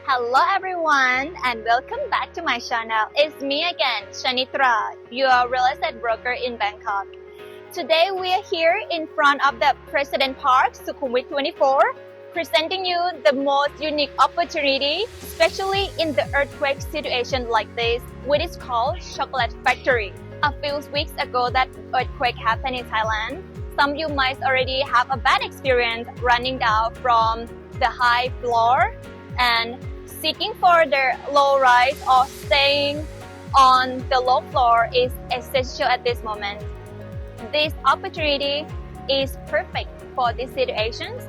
Hello everyone and welcome back to my channel. It's me again, Shanitra, your real estate broker in Bangkok. Today we are here in front of the President Park, Sukhumvit 24, presenting you the most unique opportunity, especially in the earthquake situation like this, which is called Chocolate Factory. A few weeks ago that earthquake happened in Thailand. Some of you might already have a bad experience running down from the high floor and seeking for the low rise or staying on the low floor is essential at this moment. This opportunity is perfect for these situations.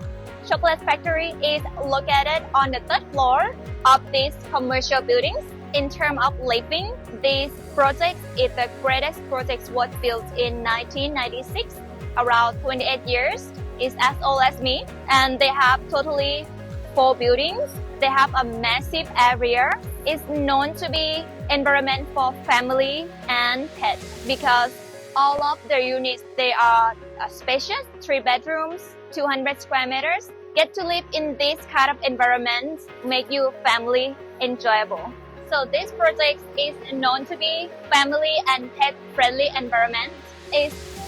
Chocolate Factory is located on the third floor of these commercial buildings. In terms of living, this project is the greatest project was built in 1996, around 28 years. It's as old as me, and they have totally 4 buildings. They have a massive area. It's known to be environment for family and pets because all of their units, they are spacious, 3 bedrooms, 200 square meters. Get to live in this kind of environment, make your family enjoyable. So this project is known to be family and pet friendly environment.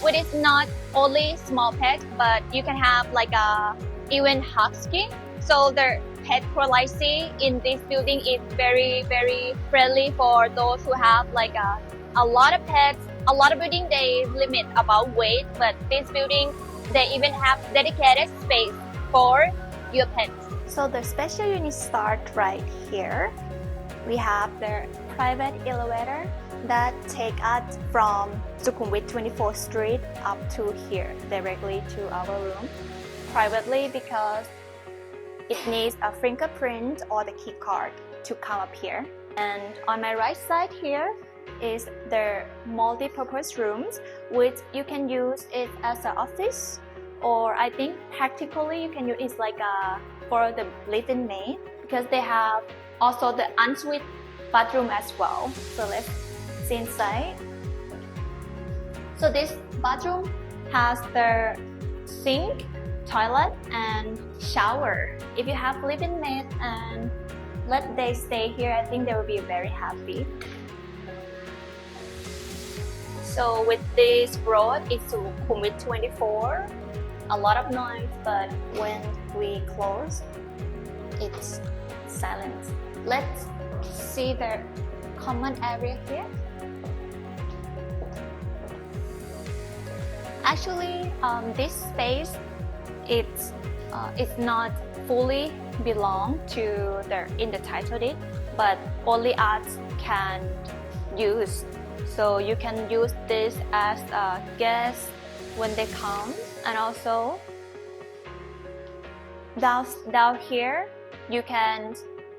Which is not only small pets, but you can have like even husky. So the pet quality in this building is very friendly for those who have like a lot of pets. A lot of buildings they limit about weight, but this building they even have dedicated space for your pets. So the special units start right here. We have the private elevator that take us from Sukhumvit 24th Street up to here directly to our room. Privately because it needs a fingerprint or the key card to come up here. And on my right side here is the multi-purpose rooms, which you can use it as an office, or I think practically you can use it like for the living maid because they have also the ensuite bathroom as well. So let's see inside. So this bathroom has the sink, toilet and shower. If you have living maid and let they stay here, I think they will be very happy. So with this road, it's Sukhumvit 24. A lot of noise, but when we close, it's silent. Let's see the common area here. Actually, this space it's not fully belong to the title deed, but only us can use. So you can use this as a guest when they come, and also down here you can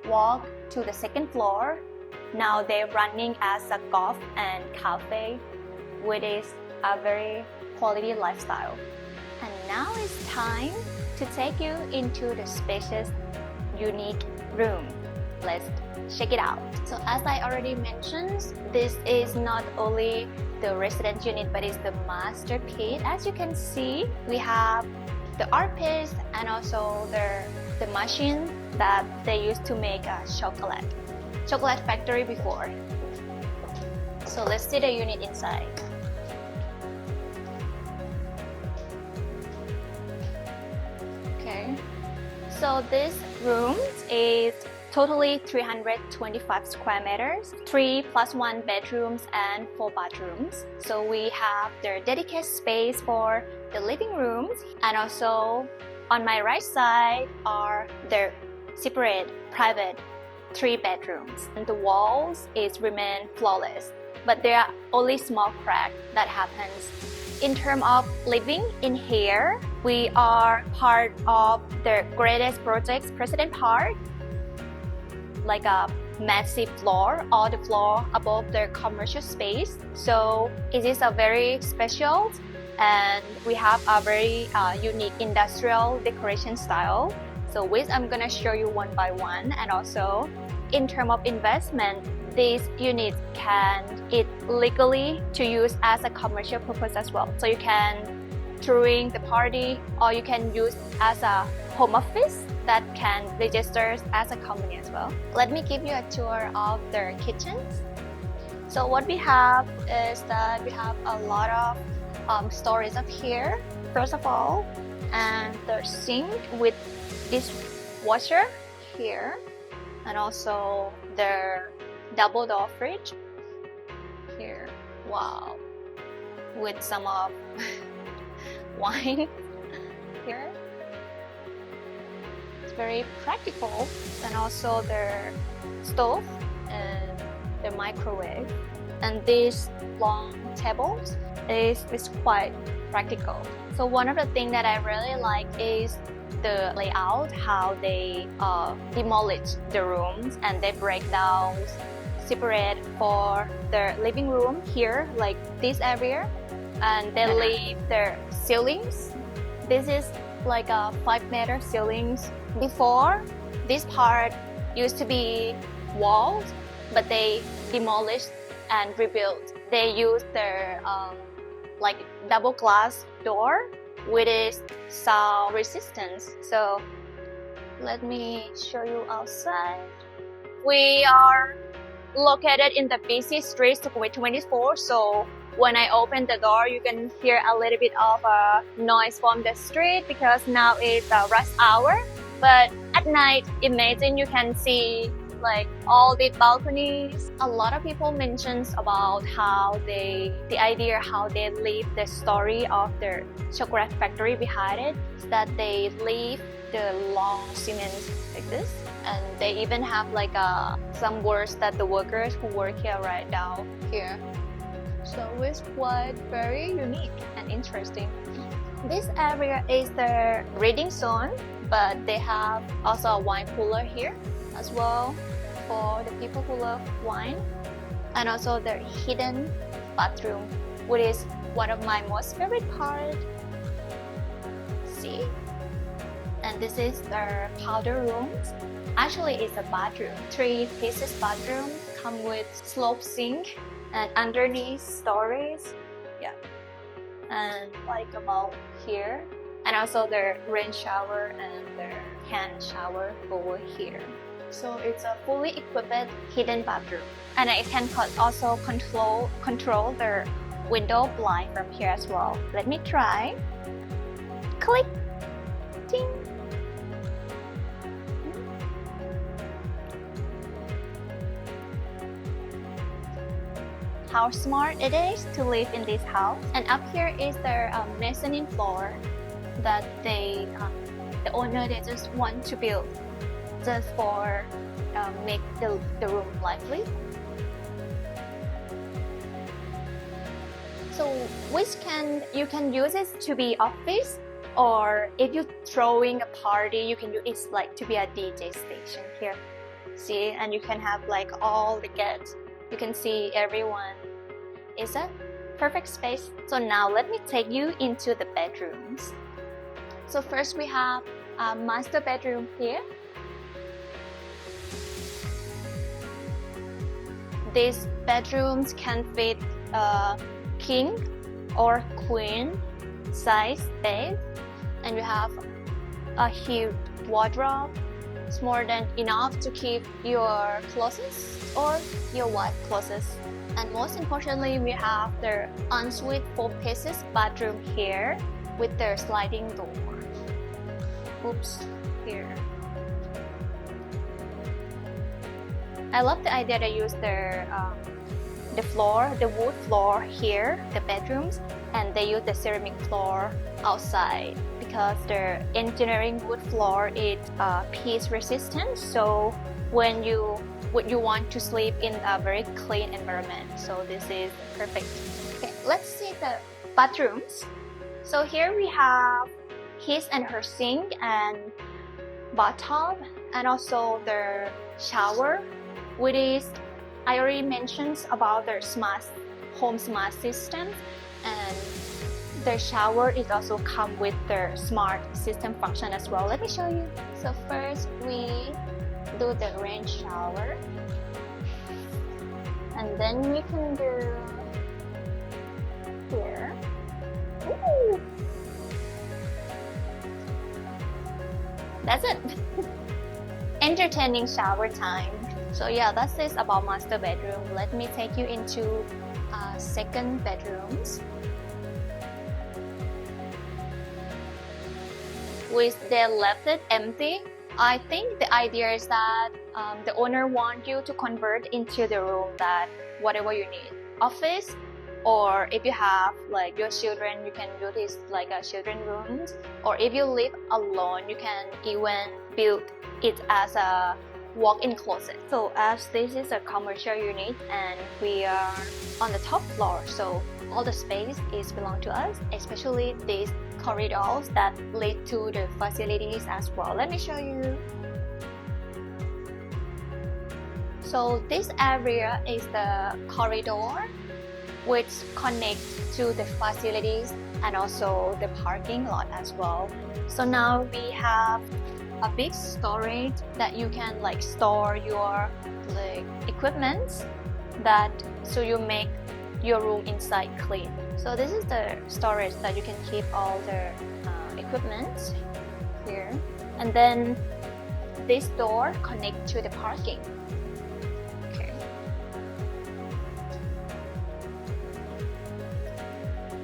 walk to the second floor. Now they're running as a golf and cafe, which is a very quality lifestyle. And now it's time to take you into the spacious, unique room. Let's check it out. So as I already mentioned, this is not only the resident unit, but it's the masterpiece. As you can see, we have the art piece and also the machine that they used to make a chocolate factory before. So let's see the unit inside. Okay, so this room is totally 325 square meters, 3 + 1 bedrooms and 4 bathrooms. So we have the dedicated space for the living rooms, and also on my right side are the separate private 3 bedrooms. And the walls remain flawless, but there are only small cracks that happens. In terms of living in here, we are part of the greatest project, President Park, like a massive floor, all the floor above the commercial space. So it is a very special, and we have a very unique industrial decoration style. So which I'm gonna show you one by one. And also in terms of investment, this unit can legally to use as a commercial purpose as well. So you can during the party, or you can use as a home office that can register as a company as well. Let me give you a tour of their kitchens. So what we have is that we have a lot of storage up here. First of all, and the sink with this washer here, and also their double door fridge here. Wow, with some of wine here. It's very practical. And also their stove and the microwave. And these long tables is quite practical. So one of the things that I really like is the layout, how they demolish the rooms and they break down separate for the living room here, like this area, and they leave their ceilings. This is like a 5-meter ceilings. Before, this part used to be walls, but they demolished and rebuilt. They used their like double glass door with its sound resistance. So let me show you outside. We are located in the busy street Sukhumvit 24, so when I open the door you can hear a little bit of a noise from the street because now it's a rush hour. But at night, imagine you can see like all the balconies. A lot of people mentions about how the idea how they leave the story of their chocolate factory behind it, is that they leave the long cement like this, and they even have like some words that the workers who work here write down here. So it's quite very unique and interesting. This area is the reading zone, but they have also a wine cooler here as well for the people who love wine, and also their hidden bathroom, which is one of my most favorite part. See, and this is their powder rooms. Actually, it's a bathroom, 3 pieces bathroom, come with slope sink and underneath storage. Yeah, and like about here, and also their rain shower and their hand shower over here. So it's a fully equipped hidden bathroom, and I can also control the window blind from here as well. Let me try. Click. Ting. How smart it is to live in this house. And up here is their mezzanine floor that the owner, they just want to build just for make the room lively. So you can use it to be office, or if you're throwing a party, you can use it like to be a DJ station here. See, and you can have like all the guests. You can see everyone. It's a perfect space. So now let me take you into the bedrooms. So first we have a master bedroom here. These bedrooms can fit a king or queen size bed, and you have a huge wardrobe. It's more than enough to keep your clothes or your wife clothes. And most importantly, we have the ensuite 4 pieces bathroom here with their sliding door. Oops, here. I love the idea they use the floor, the wood floor here, the bedrooms, and they use the ceramic floor outside because the engineering wood floor is piece resistant. So when you want to sleep in a very clean environment, so this is perfect. Okay, let's see the bathrooms. So here we have his and her sink and bathtub, and also their shower, which is, I already mentioned about their home smart system, and their shower is also come with their smart system function as well. Let me show you. So first we do the rain shower, and then we can do here. Ooh. That's it. Entertaining shower time. So yeah, that's it about master bedroom. Let me take you into second bedrooms. Which they left it empty. I think the idea is that the owner wants you to convert into the room that whatever you need. Office, or if you have like your children, you can do this like a children rooms. Or if you live alone, you can even build it as a walk-in closet. So as this is a commercial unit and we are on the top floor, so all the space is belong to us, especially these corridors that lead to the facilities as well. Let me show you. So this area is the corridor which connects to the facilities and also the parking lot as well. So now we have a big storage that you can like store your like equipment, that so you make your room inside clean. So this is the storage that you can keep all the equipment here. And then this door connects to the parking. Okay.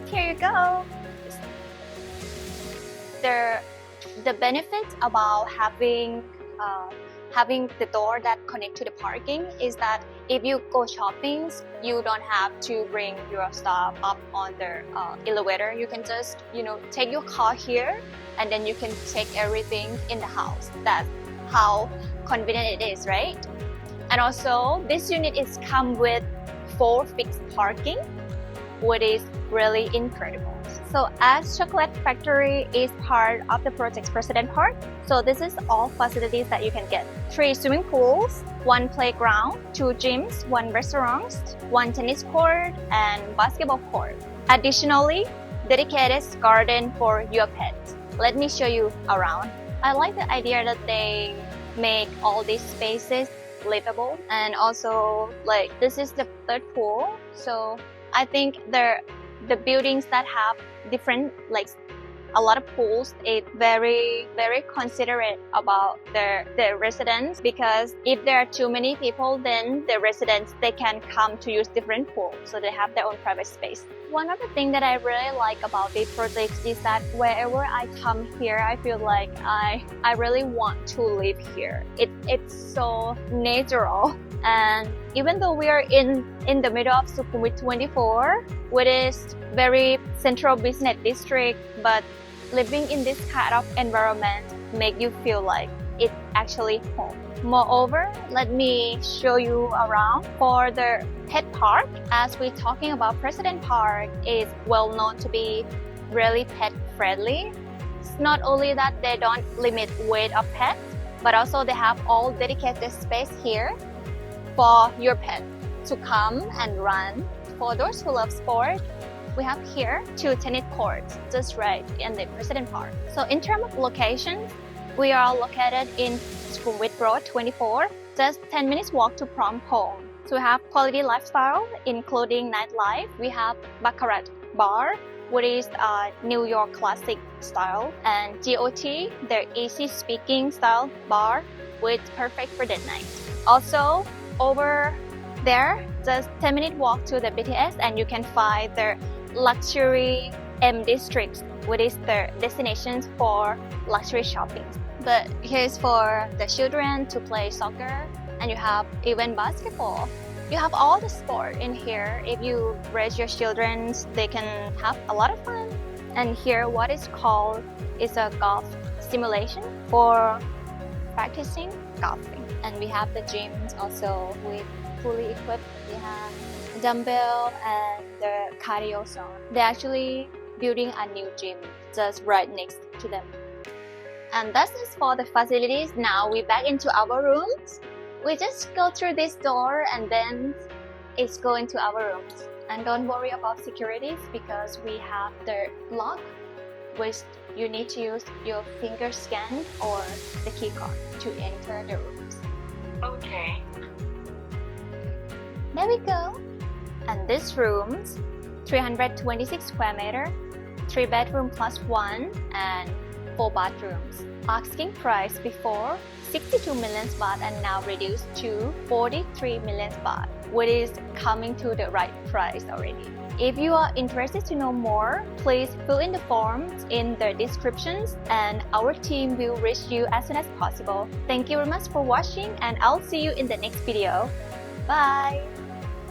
Here you go. The benefit about having the door that connect to the parking is that if you go shopping, you don't have to bring your stuff up on the elevator. You can just take your car here and then you can take everything in the house. That's how convenient it is, right? And also this unit is come with 4 fixed parking, which is really incredible. So as Chocolate Factory is part of the project's President Park, so this is all facilities that you can get. 3 swimming pools, 1 playground, 2 gyms, 1 restaurant, 1 tennis court, and basketball court. Additionally, dedicated garden for your pets. Let me show you around. I like the idea that they make all these spaces livable, and also like this is the 3rd pool. So I think the buildings that have different like a lot of pools, it's very considerate about their residents, because if there are too many people, then the residents they can come to use different pools, so they have their own private space. One of the things that I really like about this project is that wherever I come here, I feel like I really want to live here. It's so natural. And even though we are in the middle of Sukhumvit 24, which is very central business district, but living in this kind of environment make you feel like it's actually home. Moreover, let me show you around. For the pet park, as we're talking about, President Park is well known to be really pet friendly. It's not only that they don't limit weight of pets, but also they have all dedicated space here for your pet to come and run. For those who love sport, we have here 2 tennis courts just right in the President Park. So in terms of locations, we are located in Sukhumvit Road 24, just 10 minutes walk to Phrom home. So we have quality lifestyle, including nightlife. We have Baccarat bar, which is New York classic style, and GOT, their easy speaking style bar, which is perfect for the night. Also, over there, just 10-minute walk to the BTS, and you can find the luxury M districts, which is the destinations for luxury shopping. But here's for the children to play soccer, and you have even basketball. You have all the sport in here. If you raise your children, they can have a lot of fun. And here, what is called is a golf simulation for practicing golfing. And we have the gyms also with fully equipped. We have dumbbell and the cardio zone. They're actually building a new gym just right next to them. And that's it for the facilities. Now we're back into our rooms. We just go through this door and then it's going to our rooms. And don't worry about securities, because we have the lock, which you need to use your finger scan or the key card to enter the rooms. Okay. There we go. And this room's 326 square meter, 3 bedroom plus 1, and 4 bathrooms. Asking price before 62 million baht and now reduced to 43 million baht, which is coming to the right price already. If you are interested to know more, please fill in the forms in the descriptions and our team will reach you as soon as possible. Thank you very much for watching and I'll see you in the next video. Bye!